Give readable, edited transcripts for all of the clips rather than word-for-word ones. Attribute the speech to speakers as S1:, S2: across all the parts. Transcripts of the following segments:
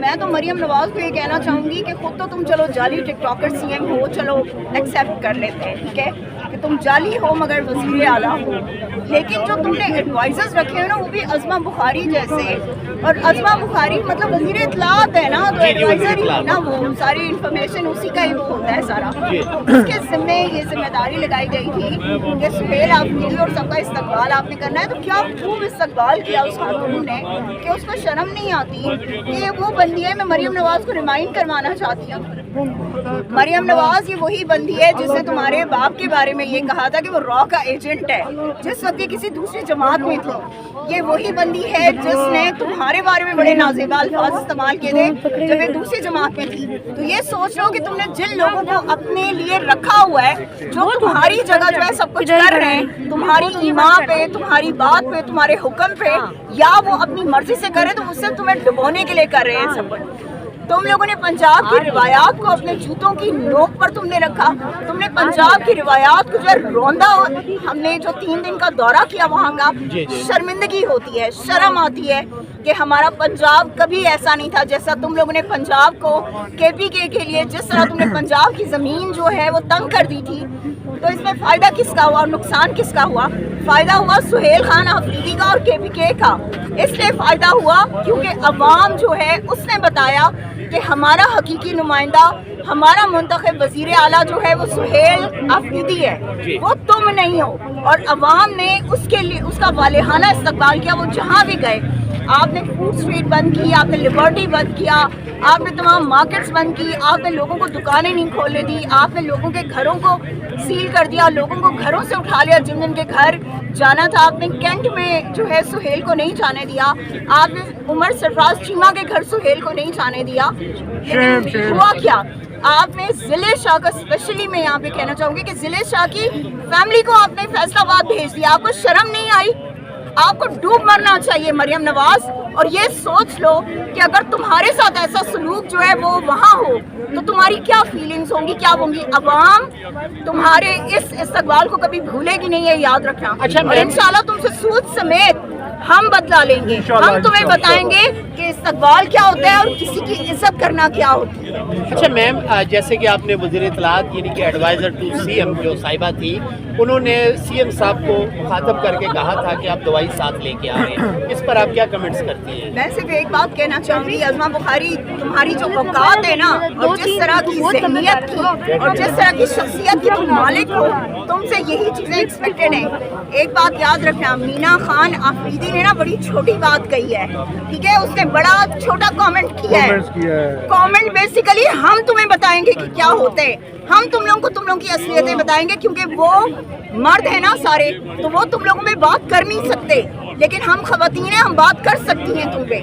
S1: میں تو مریم نواز کو یہ کہنا چاہوں گی کہ خود تو تم چلو جعلی ٹک ٹاکر سی ایم ہو، چلو ایکسیپٹ کر لیتے ہیں، ٹھیک ہے کہ تم جعلی ہو مگر وزیر اعلیٰ ہو، لیکن جو تم نے ایڈوائزرز رکھے ہیں نا وہ بھی عظمہ بخاری جیسے، اور عظمہ بخاری مطلب وزیر اطلاعات ہے نا، تو ایڈوائزر ہی نا، وہ ساری انفارمیشن اسی کا ہی وہ ہوتا ہے سارا. اس کے ذمے یہ ذمہ داری لگائی گئی تھی کہ سہیل آفریدی اور سب کا استقبال آپ نے کرنا ہے. تو کیا خوب استقبال کیا اس خاتون نے کہ اس کو شرم نہیں آتی کہ وہ بندی ہے. میں مریم نواز کو ریمائنڈ کروانا چاہتی ہوں، مریم نواز یہ وہی بندی ہے جس نے تمہارے باپ کے بارے میں یہ کہا تھا کہ وہ را کا ایجنٹ ہے جس وقت یہ کسی دوسری جماعت میں تھی. یہ وہی بندی ہے جس نے تمہارے بارے میں بڑے نازیبا الفاظ استعمال کیے تھے جب یہ دوسری جماعت میں تھی. تو یہ سوچ لو کہ تم نے جن لوگوں کو اپنے لیے رکھا ہوا ہے، جو تمہاری جگہ جو ہے سب کچھ کر رہے ہیں، تمہاری ایمان پہ، تمہاری بات پہ، تمہارے حکم پہ، یا وہ اپنی مرضی سے کرے تو اس سے تمہیں ڈبونے کے لیے کر رہے ہیں سب کچھ. تم لوگوں نے پنجاب کی روایات کو اپنے جوتوں کی نوک پر تم نے رکھا. تم نے پنجاب کی روایات کو جو ہے روندا. ہم نے جو 3 دن کا دورہ کیا وہاں کا، شرمندگی ہوتی ہے، شرم آتی ہے کہ ہمارا پنجاب کبھی ایسا نہیں تھا جیسا تم لوگوں نے پنجاب کو کے پی کے لیے جس طرح تم نے پنجاب کی زمین جو ہے وہ تنگ کر دی تھی. تو اس میں فائدہ کس کا ہوا اور نقصان کس کا ہوا؟ فائدہ ہوا سہیل خان آفریدی کا اور کے پی کے کا. اس لیے فائدہ ہوا کیونکہ عوام جو ہے اس نے بتایا کہ ہمارا حقیقی نمائندہ، ہمارا منتخب وزیر اعلیٰ جو ہے وہ سہیل آفریدی ہے، وہ تم نہیں ہو. اور عوام نے اس کے لیے اس کا والہانہ استقبال کیا. وہ جہاں بھی گئے، آپ نے فوڈ اسٹریٹ بند کی، آپ نے لبرٹی بند کیا، آپ نے تمام مارکیٹس بند کی، آپ نے لوگوں کو دکانیں نہیں کھولنے دی، آپ نے لوگوں کے گھروں کو سیل کر دیا، لوگوں کو گھروں سے اٹھا لیا جن جن کے گھر جانا تھا. آپ نے کینٹ میں جو ہے سہیل کو نہیں جانے دیا، آپ نے عمر سرفراز چیمہ کے گھر سہیل کو نہیں جانے دیا. ہوا کیا؟ آپ نے ضلع شاہ کا اسپیشلی میں یہاں پہ کہنا چاہوں گی کہ ضلع شاہ کی فیملی کو آپ نے فیصلہ آباد بھیج دیا. آپ کو شرم نہیں آئی؟ آپ کو ڈوب مرنا چاہیے مریم نواز. اور یہ سوچ لو کہ اگر تمہارے ساتھ ایسا سلوک جو ہے وہ وہاں ہو تو تمہاری کیا فیلنگز ہوں گی، کیا ہوں گی. عوام تمہارے اس استقبال کو کبھی بھولے گی نہیں، ہے یاد رکھنا. اور انشاءاللہ تم سے سود سمیت ہم بدلا لیں گے. ہم تمہیں بتائیں گے کہ استقبال کیا ہوتا ہے اور کسی کی عزت کرنا کیا ہوتی ہے.
S2: اچھا میم، جیسے کہ آپ نے وزیر اطلاعات یعنی کہ ایڈوائزر ٹو سی ایم جو صاحبہ تھی، انہوں نے سی ایم صاحب کو مخاطب کر کے کہا تھا کہ آپ دوائی ساتھ لے کے آ رہے ہیں. اس پر آپ کیا کمنٹس کرتی ہیں؟
S1: میں صرف ایک بات کہنا چاہوں گی، عظمہ بخاری تمہاری جو اوقات ہے نا، اور جس طرح کی ذہنیت کی اور جس طرح کی شخصیت کی تم مالک ہو، تم سے یہی چیزیں ایکسپیکٹڈ ہیں. ایک بات یاد رکھنا، مینا خان آفریدی نے نا بڑی چھوٹی بات کہی ہے، ٹھیک ہے، اس نے بڑا چھوٹا کامنٹ کیا ہے. کامنٹ بیسیکلی ہم تمہیں بتائیں گے کہ کیا ہوتا ہے. ہم تم لوگوں کی اصلیتیں بتائیں گے کیونکہ وہ مرد ہیں نا سارے، تو وہ تم لوگوں میں بات کر نہیں سکتے، لیکن ہم خواتین ہیں، ہم بات کر سکتی ہیں تم پہ.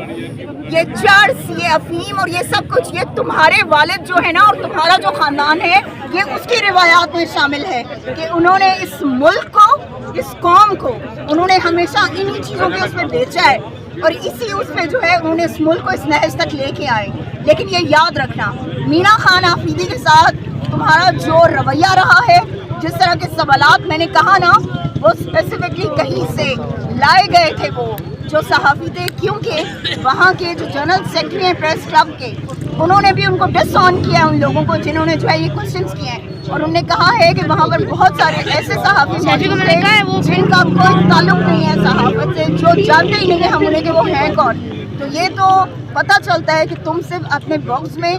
S1: یہ چرس، یہ افیم اور یہ سب کچھ یہ تمہارے والد جو ہے نا اور تمہارا جو خاندان ہے یہ اس کی روایات میں شامل ہے کہ انہوں نے اس ملک کو، اس قوم کو انہوں نے ہمیشہ انہی چیزوں کے اس میں بیچا ہے اور اسی اس میں جو ہے انہوں نے اس ملک کو اس نہج تک لے کے آئے. لیکن یہ یاد رکھنا، مینا خان آفریدی کے ساتھ تمہارا جو رویہ رہا ہے، جس طرح کے سوالات میں نے کہا نا، وہ اسپیسیفکلی کہیں سے لائے گئے تھے وہ جو صحافی تھے، کیونکہ وہاں کے جو جنرل سیکرٹری ہیں پریس کلب کے، انہوں نے بھی ان کو ڈس آن کیا ان لوگوں کو جنہوں نے جو ہے یہ کوشچنس کیے ہیں. اور انہوں نے کہا ہے کہ وہاں پر بہت سارے ایسے صحافی موجود تھے جن کا کوئی تعلق نہیں ہے صحافت سے، جو جانتے ہی نہیں ہیں ہم انہیں کہ وہ ہیں کون. تو یہ تو پتہ چلتا ہے کہ تم صرف اپنے باکس میں،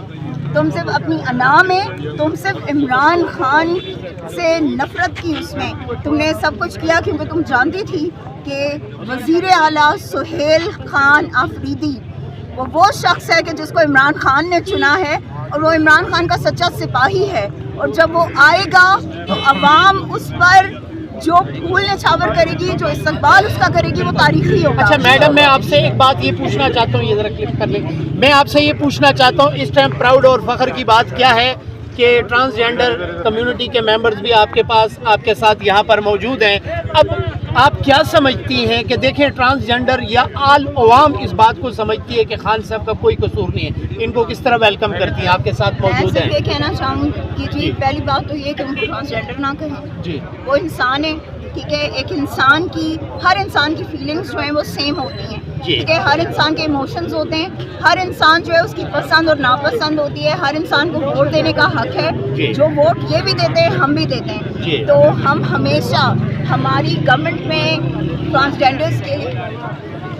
S1: تم صرف اپنی انا میں، تم صرف عمران خان سے نفرت کی اس میں تم نے سب کچھ کیا کیونکہ تم جانتی تھی کہ وزیر اعلیٰ سہیل خان آفریدی وہ شخص ہے کہ جس کو عمران خان نے چنا ہے اور وہ عمران خان کا سچا سپاہی ہے. اور جب وہ آئے گا تو عوام اس پر جو پھول نچھاور کرے گی، جو استقبال اس کا کرے گی، وہ تاریخی ہوگا.
S2: اچھا میڈم، میں آپ سے ایک بات یہ پوچھنا چاہتا ہوں، یہ ذرا کلک کر لیں. میں آپ سے یہ پوچھنا چاہتا ہوں، اس ٹائم پراؤڈ اور فخر کی بات کیا ہے کہ ٹرانسجینڈر کمیونٹی کے ممبرز بھی آپ کے پاس، آپ کے ساتھ یہاں پر موجود ہیں. اب آپ کیا سمجھتی ہیں کہ دیکھیں ٹرانسجینڈر یا آل عوام اس بات کو سمجھتی ہے کہ خان صاحب کا کوئی قصور نہیں ہے، ان کو کس طرح ویلکم کرتی ہیں؟ آپ کے ساتھ موجود ہیں.
S1: میں یہ کہنا چاہوں کہ جی پہلی بات تو یہ کہ ان کو ٹرانسجینڈر نہ کہیں.
S2: جی،
S1: وہ انسان ہے، ٹھیک ہے. ایک انسان کی, ہر انسان کی فیلنگس جو ہیں وہ سیم ہوتی ہیں, ٹھیک ہے. ہر انسان کے ایموشنز ہوتے ہیں, ہر انسان جو ہے اس کی پسند اور ناپسند ہوتی ہے. ہر انسان کو ووٹ دینے کا حق ہے, جو ووٹ یہ بھی دیتے ہیں ہم بھی دیتے ہیں. تو ہم ہمیشہ ہماری گورنمنٹ میں ٹرانسجینڈرز کے لیے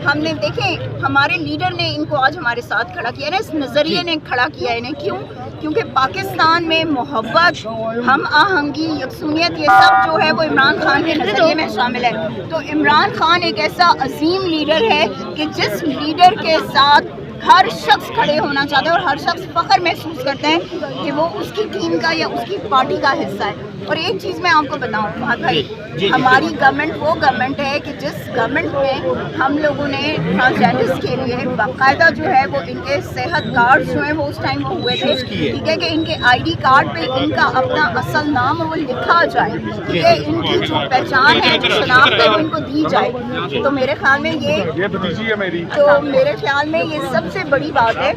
S1: ہم نے دیکھیں, ہمارے لیڈر نے ان کو آج ہمارے ساتھ کھڑا کیا ہے, اس نظریے نے کھڑا کیا ہے انہیں. کیوں؟ کیونکہ پاکستان میں محبت, ہم آہنگی, یکسونیت, یہ سب جو ہے وہ عمران خان کے نظریے میں شامل ہے. تو عمران خان ایک ایسا عظیم لیڈر ہے کہ جس لیڈر کے ساتھ ہر شخص کھڑے ہونا چاہتا ہے اور ہر شخص فخر محسوس کرتے ہیں کہ وہ اس کی ٹیم کا یا اس کی پارٹی کا حصہ ہے. اور ایک چیز میں آپ کو بتاؤں بہت بھائی, ہماری گورنمنٹ وہ گورنمنٹ ہے کہ جس گورنمنٹ میں ہم لوگوں نے ٹرانسجینڈرز کے لیے باقاعدہ جو ہے وہ ان کے صحت کارڈ جو ہیں وہ اس ٹائم وہ ہوئے تھے, ٹھیک ہے, کہ ان کے آئی ڈی کارڈ پہ ان کا اپنا اصل نام وہ لکھا جائے, ٹھیک ہے, ان کی جو پہچان ہے, جو شناخت ہے وہ ان کو دی جائے. تو میرے خیال میں یہ سب سے بڑی بات ہے.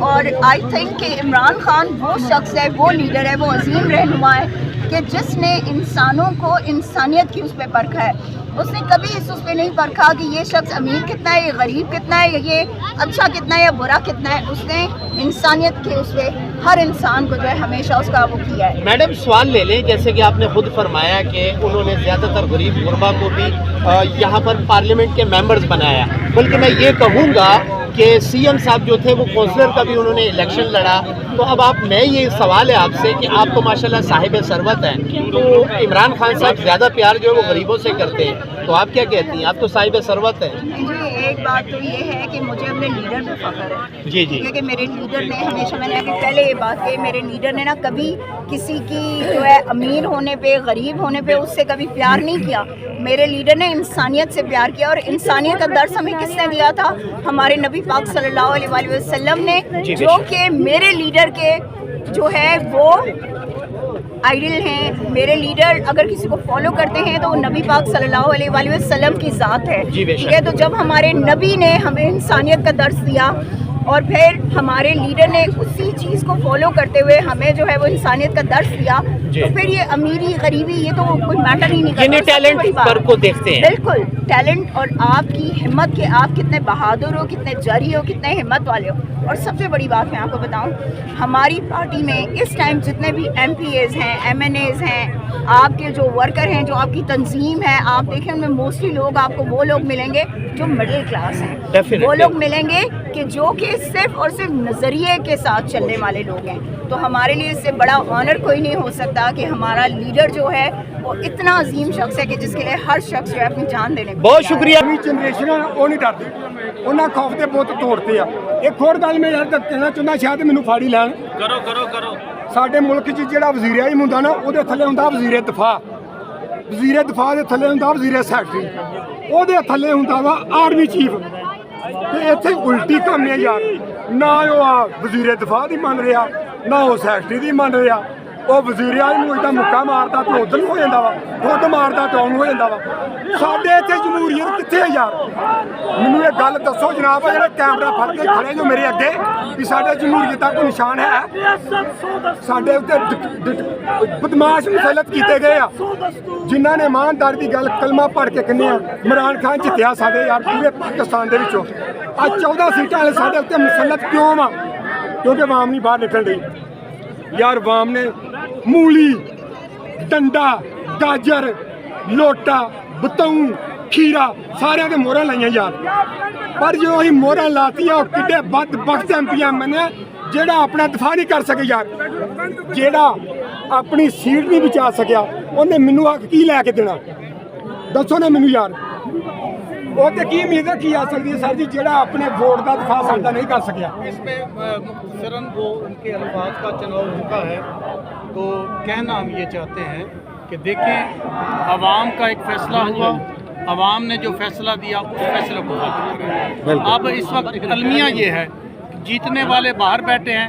S1: اور آئی تھنک کہ عمران خان وہ شخص ہے, وہ لیڈر ہے, وہ عظیم رہنما ہے کہ جس نے انسانوں کو انسانیت کی اس پہ پرکھا ہے. اس نے کبھی اس پہ نہیں پرکھا کہ یہ شخص امیر کتنا ہے, یہ غریب کتنا ہے, یہ اچھا کتنا ہے یا برا کتنا ہے. اس نے انسانیت کے اس پہ ہر انسان کو جو ہے ہمیشہ اس کا وہ کیا ہے.
S2: میڈم سوال لے لیں, جیسے کہ آپ نے خود فرمایا کہ انہوں نے زیادہ تر غریب غربا کو بھی یہاں پر پارلیمنٹ کے ممبرز بنایا, بلکہ میں یہ کہوں گا کہ سی ایم صاحب جو تھے وہ کونسلر کا بھی انہوں نے الیکشن لڑا. تو اب میں یہ سوال ہے آپ سے کہ آپ تو ماشاءاللہ صاحب ثروت ہیں, تو عمران خان صاحب زیادہ پیار جو ہے وہ غریبوں سے کرتے ہیں, تو آپ کیا کہتی ہیں؟ آپ تو صاحب ثروت ہیں.
S1: جی, ایک بات تو یہ ہے کہ مجھے اپنے لیڈر پہ فخر ہے.
S2: جی,
S1: کہ میرے لیڈر نے ہمیشہ, میں نے ابھی پہلے یہ بات کہ میرے لیڈر نے نا کبھی کسی کی جو ہے امیر ہونے پہ, غریب ہونے پہ اس سے کبھی پیار نہیں کیا. میرے لیڈر نے انسانیت سے پیار کیا, اور انسانیت کا درس ہمیں کس نے دیا تھا؟ ہمارے نبی پاک صلی اللہ علیہ وآلہ وسلم نے, جو کہ میرے لیڈر کے جو ہے وہ آئیڈل ہیں. میرے لیڈر اگر کسی کو فالو کرتے ہیں تو وہ نبی پاک صلی اللہ علیہ وآلہ وسلم کی ذات ہے, ٹھیک ہے. تو جب ہمارے نبی نے ہمیں انسانیت کا درس دیا اور پھر ہمارے لیڈر نے اسی چیز کو فالو کرتے ہوئے ہمیں جو ہے وہ انسانیت کا درس دیا, تو پھر یہ امیری غریبی یہ تو کوئی میٹر ہی نہیں کرتا.
S2: ٹیلنٹ پر کو دیکھتے ہیں.
S1: بالکل, ٹیلنٹ اور آپ کی ہمت, کہ آپ کتنے بہادر ہو, کتنے جری ہو, کتنے ہمت والے ہو. اور سب سے بڑی بات میں آپ کو بتاؤں, ہماری پارٹی میں اس ٹائم جتنے بھی ایم پی ایز ہیں, ایم این ایز ہیں, آپ کے جو ورکر ہیں, جو آپ کی تنظیم ہے, آپ دیکھیں ان میں موسٹلی لوگ آپ کو وہ لوگ ملیں گے جو مڈل کلاس ہیں. وہ لوگ ملیں گے کہ جو کہ صرف اور صرف نظریے کے ساتھ چلنے والے لوگ ہیں. تو ہمارے لیے اس سے بڑا آنر کوئی نہیں ہو سکتا کہ ہمارا لیڈر جو ہے وہ اتنا عظیم شخص ہے کہ جس کے لیے ہر شخص جو ہے اپنی جان دینے کو.
S2: بہت شکریہ.
S3: جنریشن وہ نہیں ڈرتی, انہیں خوف کے بت توڑتے ہیں. ایک اور گل میں یار کہنا چاہتا, شاید مینوں فاڑی لین کرو. ساڈے ملک جہاں وزیر اعظم ہوندا نا, وہ تھلے ہوندا وزیر دفاع, وزیر دفاع دے تھلے ہوندا وزیر سیکٹری, وہ تھلے ہوندا وا آرمی چیف. تے اتنے الٹی کام ہے یار, نہ وہ وزیر دفاع دی من رہا, نہ وہ سیکٹری دی من رہا. وہ وزیر اعظم ادھر مکہ مارتا تو ادھر ہو جاتا وا, خود مارتا تو ہو جاتا وا. ساڈے اتنے جمہوریت کتنے ہے یار؟ مینوں یہ گل دسو جناب, جہاں کیمرہ پھڑ کے کھڑے جو میرے اگے, کہ ساڈے جمہوریت کا کوئی نشان ہے؟ ساڈے بدماش مسلط کیتے گئے آ, جنہوں نے ایمانداری کی گل کلمہ پڑھ کے کہنے عمران خان جتیا ساڈے یار پورے پاکستان دے وچوں. اج 14 سیٹاں والے ساڈے اتنے مسلط کیوں وا؟ کیونکہ عوام نہیں باہر نکل رہی یار. عوام نے مولی, ڈنڈا, گاجر, لوٹا, بتاؤں, کھیرا سارے کے موہراں لائیاں یار. پر جو اسی موہراں لاتیاں وہ کڈے بد بخت ایم پی ایم نے جہاں اپنا دفاع نہیں کر سکے یار, جہاں اپنی سیٹ نہیں بچا سکیا, انہیں مینوں آ کی لے کے دینا دسو نا مینوں یار. وہ تو کی امید رکھی جا سکتی ہے سر جی, جہاں اپنے ووٹ کا دفاع ساڈا نہیں کر سکیا.
S4: اس میں مختصراً وہ ان کے الفاظ کا چناؤ ہوتا ہے, تو کہنا ہم یہ چاہتے ہیں کہ دیکھیں عوام کا ایک فیصلہ ہوا, عوام نے جو فیصلہ دیا اس فیصلے کو فالو کریں. اب اس وقت المیہ یہ ہے کہ جیتنے والے باہر بیٹھے ہیں,